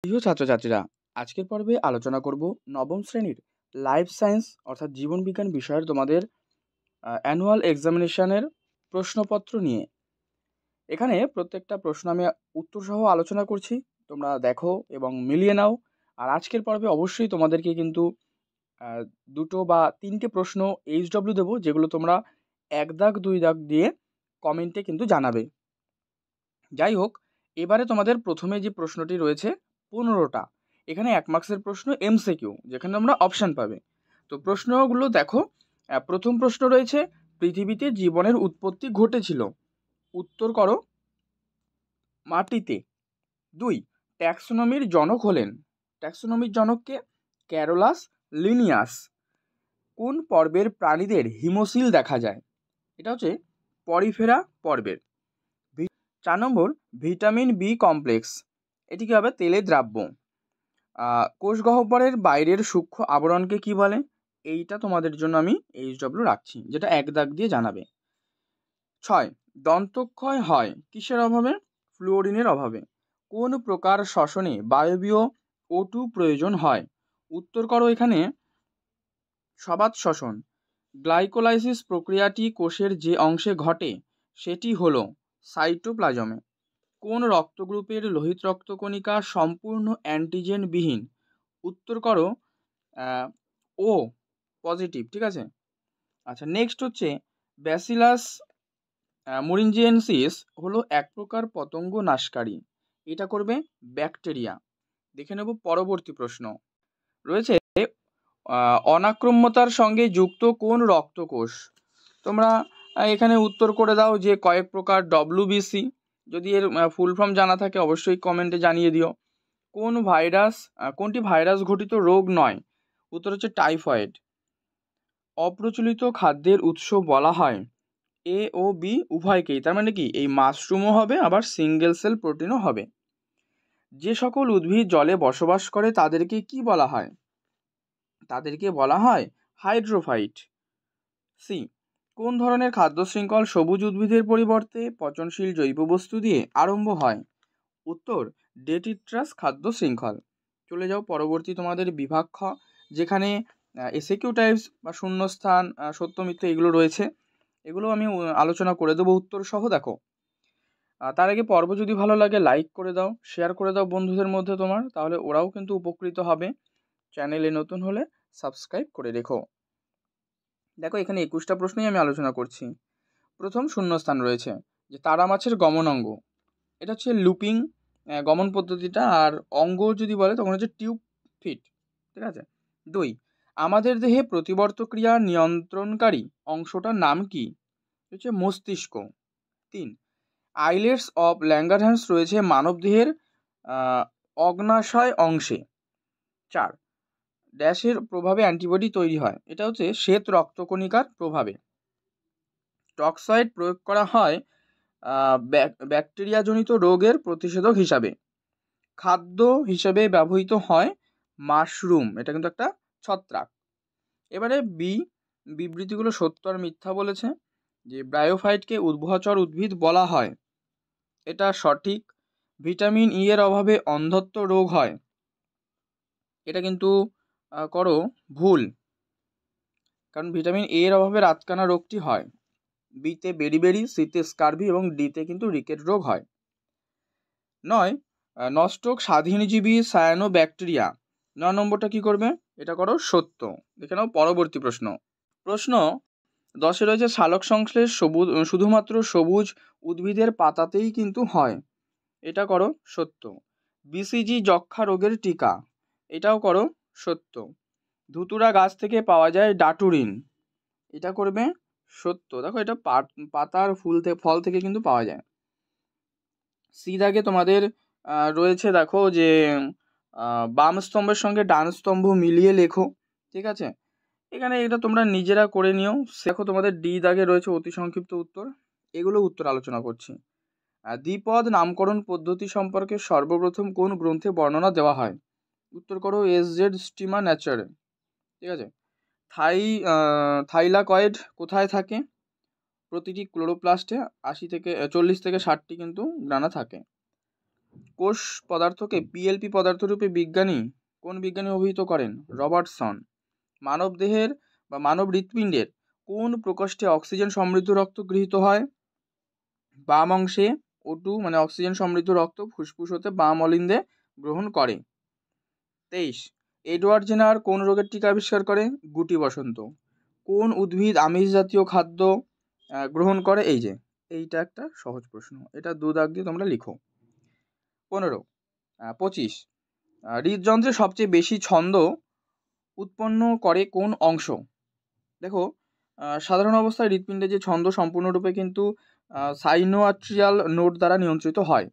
প্রিয় ছাত্রছাত্রীরা, আজকের পর্বে আলোচনা করব নবম শ্রেণীর লাইফ সায়েন্স অর্থাৎ জীবন বিজ্ঞান বিষয়ের তোমাদের অ্যানুয়াল এক্সামিনেশনের প্রশ্নপত্র নিয়ে। এখানে প্রত্যেকটা প্রশ্ন আমি উত্তর সহ আলোচনা করছি, তোমরা দেখো এবং মিলিয়ে নাও। আর আজকের পর্বে অবশ্যই তোমাদেরকে কিন্তু দুটো বা তিনটে প্রশ্ন HW দেবো, যেগুলো তোমরা 1 দাগ 2 দাগ দিয়ে কমেন্টে কিন্তু জানাবে। যাই হোক, এবারে তোমাদের প্রথমে যে প্রশ্নটি রয়েছে 15টা, এখানে 1 মার্কসের প্রশ্ন MCQ, যেখানে তোমরা অপশান পাবে। তো প্রশ্নগুলো দেখো। প্রথম প্রশ্ন রয়েছে, পৃথিবীতে জীবনের উৎপত্তি ঘটেছিল, উত্তর করো মাটিতে। 2, ট্যাক্সোনমির জনক হলেন, ট্যাক্সোনমির জনককে ক্যারোলাস লিনিয়াস। কোন পর্বের প্রাণীদের হিমোসিল দেখা যায়? এটা হচ্ছে পরিফেরা পর্বের। 4 নম্বর, ভিটামিন বি কমপ্লেক্স, এটি কী হবে? তেলের দ্রাব্য। কোষগহ্বরের বাইরের সূক্ষ্ম আবরণকে কি বলে? এইটা তোমাদের জন্য আমি HW রাখছি, যেটা 1 দাগ দিয়ে জানাবে। 6, দন্তক্ষয় হয় কিসের অভাবে? ফ্লুওরিনের অভাবে। কোন প্রকার শ্বসনে বায়বীয় O2 প্রয়োজন হয়? উত্তর করো এখানে সবাত শ্বসন। গ্লাইকোলাইসিস প্রক্রিয়াটি কোষের যে অংশে ঘটে সেটি হলো সাইটোপ্লাজমে। কোন রক্তগ্রুপের লোহিত রক্তকণিকা সম্পূর্ণ অ্যান্টিজেন বিহীন? উত্তর করো ও পজিটিভ। ঠিক আছে। আচ্ছা, নেক্সট হচ্ছে ব্যাসিলাস মুরিনজিয়েন্সিস হলো এক প্রকার পতঙ্গ নাশকারী, এটা করবে ব্যাকটেরিয়া। দেখে নেব পরবর্তী প্রশ্ন রয়েছে, অনাক্রম্যতার সঙ্গে যুক্ত কোন রক্তকোষ? তোমরা এখানে উত্তর করে দাও যে কয়েক প্রকার WBC। যদি এর ফুল ফর্ম জানা থাকে অবশ্যই কমেন্টে জানিয়ে দিও। কোনটি ভাইরাস ঘটিত রোগ নয়? উত্তর হচ্ছে টাইফয়েড। অপ্রচলিত খাদ্যের উৎস বলা হয় A ও B উভয়কেই, তার মানে কি এই মাশরুমও হবে আবার সিঙ্গেল সেল প্রোটিনও হবে। যে সকল উদ্ভিদ জলে বসবাস করে তাদেরকে কি বলা হয়? তাদেরকে বলা হয় হাইড্রোফাইট। সি, কোন ধরনের খাদ্য শৃঙ্খল সবুজ উদ্ভিদের পরিবর্তে পচনশীল জৈব বস্তু দিয়ে আরম্ভ হয়? উত্তর ডেটিট্রাস খাদ্য শৃঙ্খল। চলে যাও পরবর্তী তোমাদের বিভাগ খ, যেখানে এসএকিউ টাইপস বা শূন্যস্থান, সত্য মিথ্যা এগুলো রয়েছে। এগুলো আমি আলোচনা করে দেবো উত্তর সহ। দেখো, তার আগে পর্ব যদি ভালো লাগে লাইক করে দাও, শেয়ার করে দাও বন্ধুদের মধ্যে তোমার, তাহলে ওরাও কিন্তু উপকৃত হবে। চ্যানেলে নতুন হলে সাবস্ক্রাইব করে রেখো। দেখো, এখানে 21টা প্রশ্নই আমি আলোচনা করছি। প্রথম শূন্যস্থান রয়েছে যে তারা মাছের গমন অঙ্গ, এটা হচ্ছে লুপিং গমন পদ্ধতিটা। আর অঙ্গ যদি বলে তখন হচ্ছে টিউব ফিট। ঠিক আছে। 2, আমাদের দেহে প্রতিবর্ত ক্রিয়া নিয়ন্ত্রণকারী অংশটার নাম কি? হচ্ছে মস্তিষ্ক। 3, আইলেটস অফ ল্যাঙ্গারহ্যান্স রয়েছে মানবদেহের অগ্নাশয় অংশে। 4, ড্যাশের প্রভাবে অ্যান্টিবডি তৈরি হয়, এটা হচ্ছে শ্বেত রক্তকণিকার প্রভাবে। টক্সয়েড প্রয়োগ করা হয় ব্যাকটেরিয়াজনিত রোগের প্রতিষেধক হিসাবে। খাদ্য হিসেবে ব্যবহৃত হয় মাশরুম, এটা কিন্তু একটা ছত্রাক। এবারে বিবৃতিগুলো সত্য আর মিথ্যা বলেছে। যে ব্রায়োফাইটকে উদ্ভচর উদ্ভিদ বলা হয়, এটা সঠিক। ভিটামিন ই এর অভাবে অন্ধত্ব রোগ হয়, এটা কিন্তু করো ভুল, কারণ ভিটামিন এ এর অভাবে রাতকানা রোগটি হয়। বিতে বেরিবেরি, সিতে স্কারভি এবং ডিতে কিন্তু রিকেট রোগ হয়। 9, নস্টক স্বাধীনজীবী সায়ানো ব্যাকটেরিয়া। 9 নম্বরটা কি করবে? এটা করো সত্য। দেখে নাও পরবর্তী প্রশ্ন। প্রশ্ন 10 রয়েছে সালোক সংশ্লেষ শুধুমাত্র সবুজ উদ্ভিদের পাতাতেই কিন্তু হয়, এটা করো সত্য। BCG যক্ষা রোগের টিকা, এটাও করো সত্য। ধুতুরা গাছ থেকে পাওয়া যায় ডাটুরিন, এটা করবে সত্য। দেখো, এটা পাতার ফল থেকে কিন্তু পাওয়া যায়। সি দাগে তোমাদের রয়েছে, দেখো যে বাম স্তম্ভের সঙ্গে ডান স্তম্ভ মিলিয়ে লেখো। ঠিক আছে, এখানে এটা তোমরা নিজেরা করে নিও। দেখো, তোমাদের ডি দাগে রয়েছে অতি সংক্ষিপ্ত উত্তর, এগুলো উত্তর আলোচনা করছি। দ্বিপদ নামকরণ পদ্ধতি সম্পর্কে সর্বপ্রথম কোন গ্রন্থে বর্ণনা দেওয়া হয়? উত্তর করো SZ স্টিমা ন্যাচারে। ঠিক আছে। থাইলাকয়েড কোথায় থাকে? প্রতিটি ক্লোরোপ্লাস্টে 40 থেকে 60টি কিন্তু গ্রানা থাকে। কোষ পদার্থকে পিএলপি পদার্থরূপে কোন বিজ্ঞানী অভিহিত করেন? রবার্টসন। মানবদেহের বা মানব হৃৎপিণ্ডের কোন প্রকোষ্ঠে অক্সিজেন সমৃদ্ধ রক্ত গৃহীত হয়? বাম অংশে O2 মানে অক্সিজেন সমৃদ্ধ রক্ত ফুসফুস হতে বাম অলিন্দে গ্রহণ করে। 23 এডওয়ার্ড জেনার কোন রোগের টিকা আবিষ্কার করে? গুটি বসন্ত। কোন উদ্ভিদ আমিষ জাতীয় খাদ্য গ্রহণ করে? এইটা একটা সহজ প্রশ্ন, এটা 2 দাগ দিয়ে তোমরা লিখো। 25 হৃদযন্ত্রে সবচেয়ে বেশি ছন্দ উৎপন্ন করে কোন অংশ? দেখো, সাধারণ অবস্থায় হৃৎপিণ্ডে যে ছন্দ সম্পূর্ণরূপে কিন্তু সাইনোআট্রিয়াল নোড দ্বারা নিয়ন্ত্রিত হয়।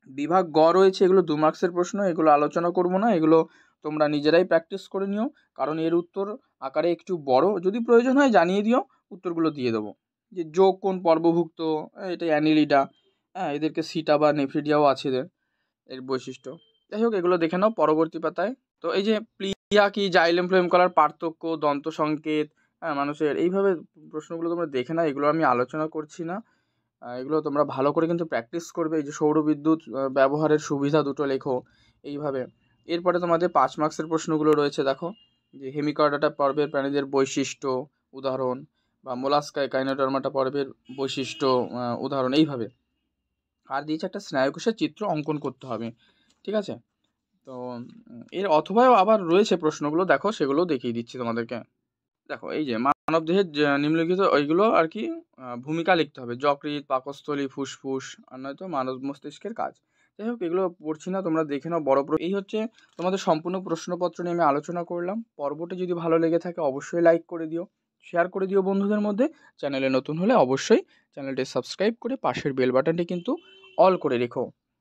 বিভাগ গ রয়েছে, এগুলো 2 মার্কসের প্রশ্ন, এগুলো আলোচনা করব না, এগুলো তোমরা নিজেরাই প্র্যাকটিস করে নিও, কারণ এর উত্তর আকারে একটু বড়, যদি প্রয়োজন হয় জানিয়ে দিও, উত্তরগুলো দিয়ে দেবো। যে যোগ কোন পর্বভুক্ত, এটা অ্যানিলিডা, এদেরকে সিটা বা নেফ্রিডিয়াও আছে এর বৈশিষ্ট্য। যাই হোক, এগুলো দেখে নাও পরবর্তী পাতায়। তো এই যে প্লিয়া কি, জাইলেম ফ্লোয়েম কলার পার্থক্য, দন্ত সংকেত, মানুষের এইভাবে প্রশ্নগুলো তোমরা দেখে নাও, এগুলো আমি আলোচনা করছি না, এগুলো তোমরা ভালো করে কিন্তু প্র্যাকটিস করবে। এই যে সৌরবিদ্যুৎ ব্যবহারের সুবিধা দুটো লেখো এইভাবে। এরপরে তোমাদের 5 মার্কসের প্রশ্নগুলো রয়েছে, দেখো যে হেমিকর্ডাটা পর্বের প্রাণীদের বৈশিষ্ট্য উদাহরণ, বা মোলাস্কায় কাইনোডার্মাটা পর্বের বৈশিষ্ট্য উদাহরণ, এইভাবে। আর দিয়েছে একটা স্নায়ুকোষের চিত্র অঙ্কন করতে হবে, ঠিক আছে? তো এর অথবাও আবার রয়েছে প্রশ্নগুলো, দেখো সেগুলো দেখিয়ে দিচ্ছি তোমাদেরকে। দেখো এই যে মানবদেহের নিম্নলিখিত ওইগুলো আর কি ভূমিকা লিখতে হবে, যকৃৎ, পাকস্থলী, ফুসফুস, আর নয়তো মানব মস্তিষ্কের কাজ। যাই হোক, এগুলো পড়ছি না, তোমরা দেখে নাও বড় এই হচ্ছে তোমাদের সম্পূর্ণ প্রশ্নপত্র নিয়ে আমি আলোচনা করলাম। পর্বটি যদি ভালো লেগে থাকে অবশ্যই লাইক করে দিও, শেয়ার করে দিও বন্ধুদের মধ্যে। চ্যানেলে নতুন হলে অবশ্যই চ্যানেলটি সাবস্ক্রাইব করে পাশের বেল বাটনটি কিন্তু অল করে রেখো।